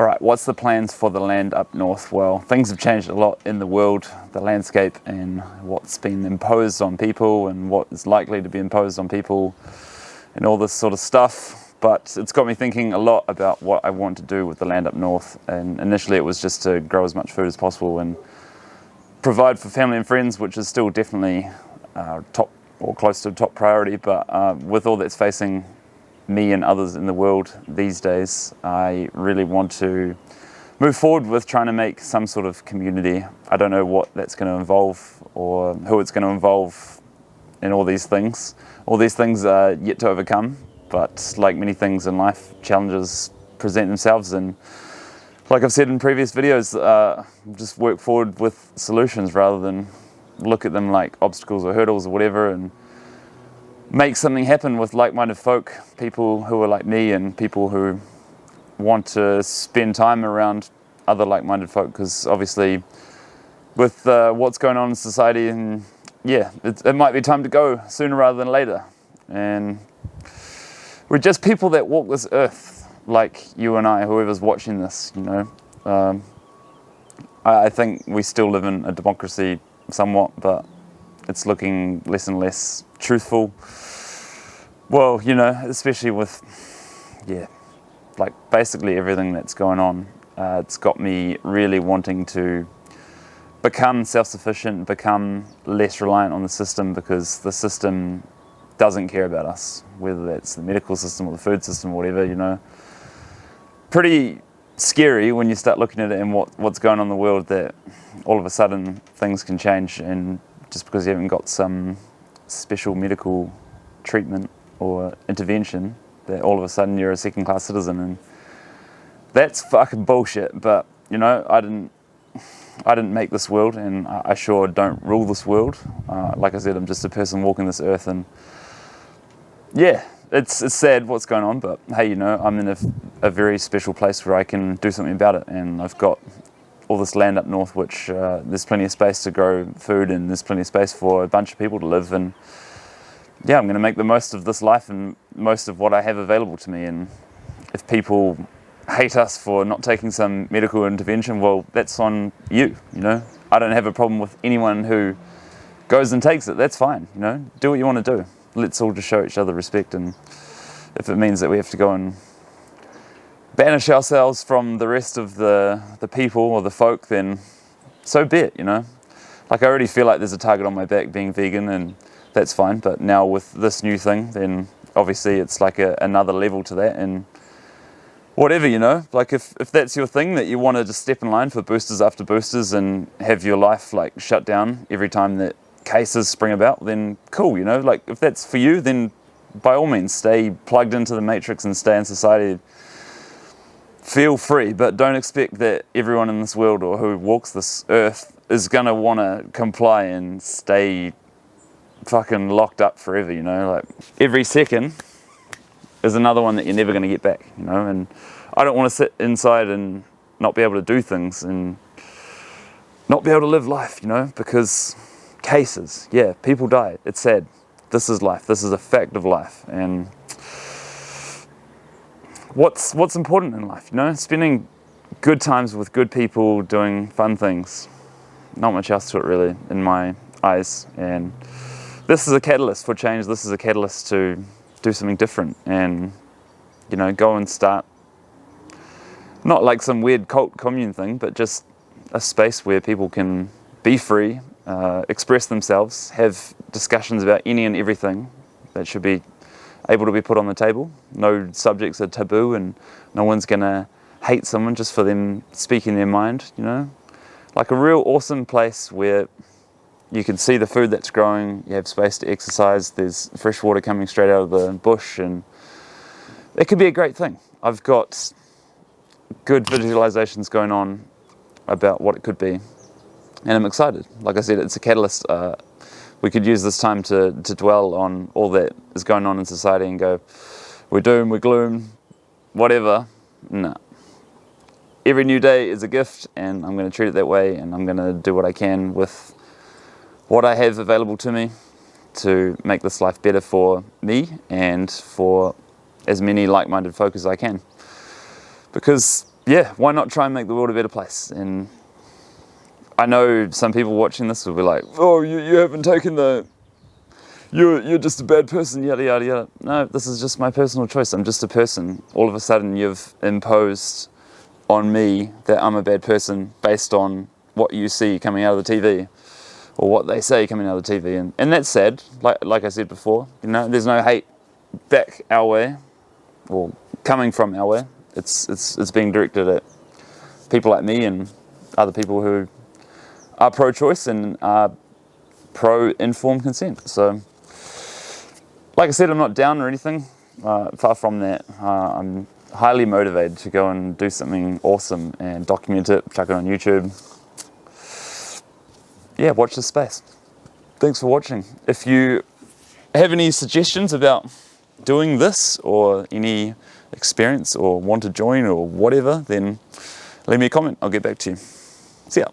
All right, what's the plans for the land up north? Well, things have changed a lot in the world, the landscape, and what's been imposed on people and what is likely to be imposed on people and all this sort of stuff. But it's got me thinking a lot about what I want to do with the land up north. And initially it was just to grow as much food as possible and provide for family and friends, which is still definitely top or close to top priority. But with all that's facing me and others in the world these days, I really want to move forward with trying to make some sort of community. I don't know what that's going to involve or who it's going to involve in all these things. All these things are yet to overcome, but like many things in life, challenges present themselves, and like I've said in previous videos, just work forward with solutions rather than look at them like obstacles or hurdles or whatever, and make something happen with like-minded folk, people who are like me and people who want to spend time around other like-minded folk, because obviously with what's going on in society, and yeah, it might be time to go sooner rather than later. And we're just people that walk this earth, like you and I, whoever's watching this, you know. I think we still live in a democracy somewhat, but it's looking less and less truthful. Well, you know, especially with, yeah, like basically everything that's going on. It's got me really wanting to become self-sufficient, become less reliant on the system, because the system doesn't care about us, whether that's the medical system or the food system or whatever, you know. Pretty scary when you start looking at it and what's going on in the world, that all of a sudden things can change, and just because you haven't got some special medical treatment or intervention, that all of a sudden you're a second-class citizen. And that's fucking bullshit. But you know, I didn't make this world, and I sure don't rule this world. Like I said, I'm just a person walking this earth, and yeah, it's sad what's going on, but hey, you know, I'm in a very special place where I can do something about it, and I've got all this land up north, which there's plenty of space to grow food, and there's plenty of space for a bunch of people to live. And yeah, I'm going to make the most of this life and most of what I have available to me. And if people hate us for not taking some medical intervention, well, that's on you, you know. I don't have a problem with anyone who goes and takes it. That's fine, you know. Do what you want to do. Let's all just show each other respect, and if it means that we have to go and banish ourselves from the rest of the people or the folk, then so be it, you know. Like, I already feel like there's a target on my back being vegan, and that's fine, but now with this new thing, then obviously it's like another level to that. And whatever, you know, like if that's your thing, that you want to just step in line for boosters after boosters and have your life like shut down every time that cases spring about, then cool, you know. Like, if that's for you, then by all means stay plugged into the matrix and stay in society. Feel free, but don't expect that everyone in this world or who walks this earth is gonna want to comply and stay fucking locked up forever, you know. Like, every second is another one that you're never going to get back, you know. And I don't want to sit inside and not be able to do things and not be able to live life, you know, because cases, yeah, people die, it's sad. This is life, this is a fact of life. And what's important in life, you know, spending good times with good people, doing fun things. Not much else to it really, in my eyes. And this is a catalyst for change. This is a catalyst to do something different, and, you know, go and start, not like some weird cult commune thing, but just a space where people can be free, express themselves, have discussions about any and everything that should be able to be put on the table. No subjects are taboo, and no one's gonna hate someone just for them speaking their mind, you know. Like a real awesome place where you can see the food that's growing, you have space to exercise, there's fresh water coming straight out of the bush, and it could be a great thing. I've got good visualizations going on about what it could be, and I'm excited. Like I said, it's a catalyst. We could use this time to dwell on all that is going on in society and go, we're doom, we're gloom, whatever. No. Every new day is a gift, and I'm going to treat it that way, and I'm going to do what I can with what I have available to me to make this life better for me and for as many like-minded folk as I can. Because yeah, why not try and make the world a better place? And I know some people watching this will be like, oh, you haven't taken the, you're just a bad person, yada, yada, yada. No, this is just my personal choice. I'm just a person. All of a sudden you've imposed on me that I'm a bad person based on what you see coming out of the TV or what they say coming out of the TV. And that's sad, like I said before, you know, there's no hate back our way or coming from our way. It's being directed at people like me and other people who are pro-choice and are pro-informed consent. So, like I said, I'm not down or anything. Far from that. I'm highly motivated to go and do something awesome and document it, chuck it on YouTube. Yeah, watch this space. Thanks for watching. If you have any suggestions about doing this or any experience or want to join or whatever, then leave me a comment. I'll get back to you. See ya.